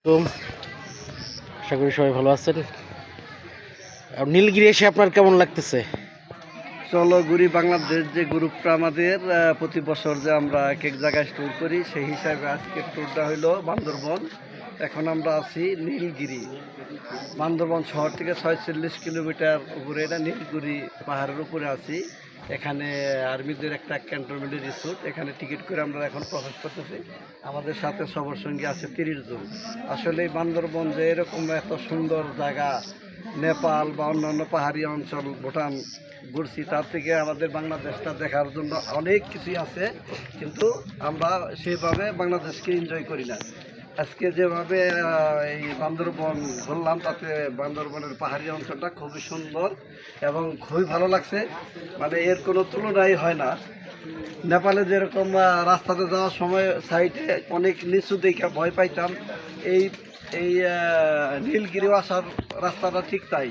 তো আশা করি সবাই ভালো আছেন। আর নীলগিরি এসে আপনার কেমন লাগতেছে? চলো ঘুরি বাংলাদেশ যে গ্রুপটা আমাদের প্রতি বছর যে আমরা এক এক জায়গায় ট্যুর করি, সেই হিসাবে আজকের ট্যুরটা হইলো বান্দরবন। এখন আমরা আছি নীলগিরি, বান্দরবন শহর থেকে 46 কিলোমিটার উপরে, এটা নীলগিরি পাহাড়ের উপরে আছি। এখানে আর্মিদের একটা ক্যান্টনমেন্টের রিসোর্ট, এখানে টিকিট করে আমরা এখন প্রবেশ করতেছি। আমাদের সাথে সবার সঙ্গে আছে 30 জন। আসলে বান্দরবন যে এরকম এত সুন্দর জায়গা, নেপাল বা অন্যান্য পাহাড়ি অঞ্চল, ভুটান ঘুরছি, তার থেকে আমাদের বাংলাদেশটা দেখার জন্য অনেক কিছুই আছে, কিন্তু আমরা সেভাবে বাংলাদেশকে এনজয় করি না। আজকে যেভাবে এই বান্দরবন ঘুরলাম, তাতে বান্দরবনের পাহাড়ি অঞ্চলটা খুবই সুন্দর এবং খুবই ভালো লাগছে, মানে এর কোনো তুলনাই হয় না। নেপালে যেরকম রাস্তাতে যাওয়ার সময় সাইডে অনেক নিচু দেখে ভয় পাইতাম, এই এই নীলগিরি আসার রাস্তাটা ঠিক তাই।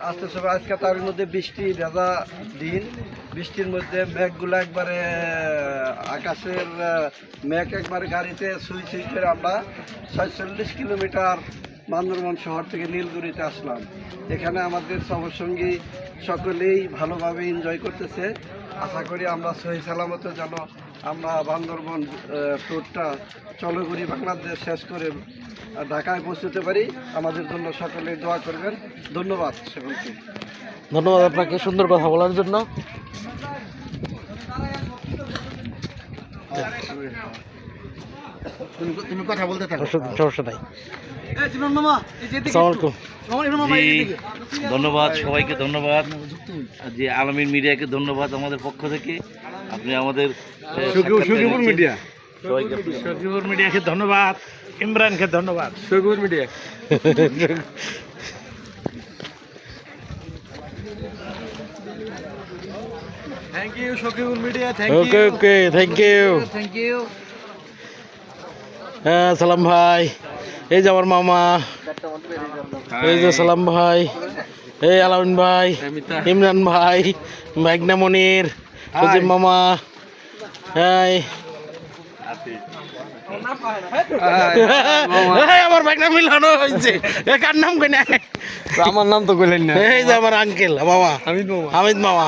আসতে সময় আজকে তার মধ্যে বৃষ্টি ভেজা দিন, বৃষ্টির মধ্যে মেঘগুলো একবারে আকাশের মেঘ একবারে গাড়িতে সুই সুই করে আমরা 46 কিলোমিটার বান্দরবন শহর থেকে নীলগিরিতে আসলাম। এখানে আমাদের সঙ্গী সকলেই ভালোভাবে এনজয় করতেছে। আশা করি আমরা সহি সালামতে যেন আমরা বান্দরবন ট্যুরটা চলো ঘুরি বাংলাদেশ শেষ করে ঢাকায় পৌঁছতে পারি। আমাদের জন্য সকলে দোয়া করবেন। ধন্যবাদ সকলকে। ধন্যবাদ আপনাকে সুন্দর কথা বলার জন্য। তুমি কথা বলতে থাকো, সমস্যা নাই। ধন্যবাদ সবাইকে, ধন্যবাদ যে আলামিন মিডিয়াকে ধন্যবাদ আমাদের পক্ষ থেকে। আপনি আমাদের সখীপুর মিডিয়া, সখীপুর মিডিয়াকে ধন্যবাদ, ইমরানকে ধন্যবাদ, Sakhipur media. Thank you Sakhipur media, okay okay, thank you. Thank you. হ্যাঁ সালাম ভাই, এই যে আমার মামা, এই যে সালাম ভাই, এই আলামিন ভাই, ইমরান ভাই, মেঘনা মনির, সুজিব মামা, হ্যাঁ আমার মেঘনা মিলানো হয়েছে। কার নাম কই না? আমার নাম তো বললেন না। এই যে আমার আঙ্কেল মামা হামিদ মামা।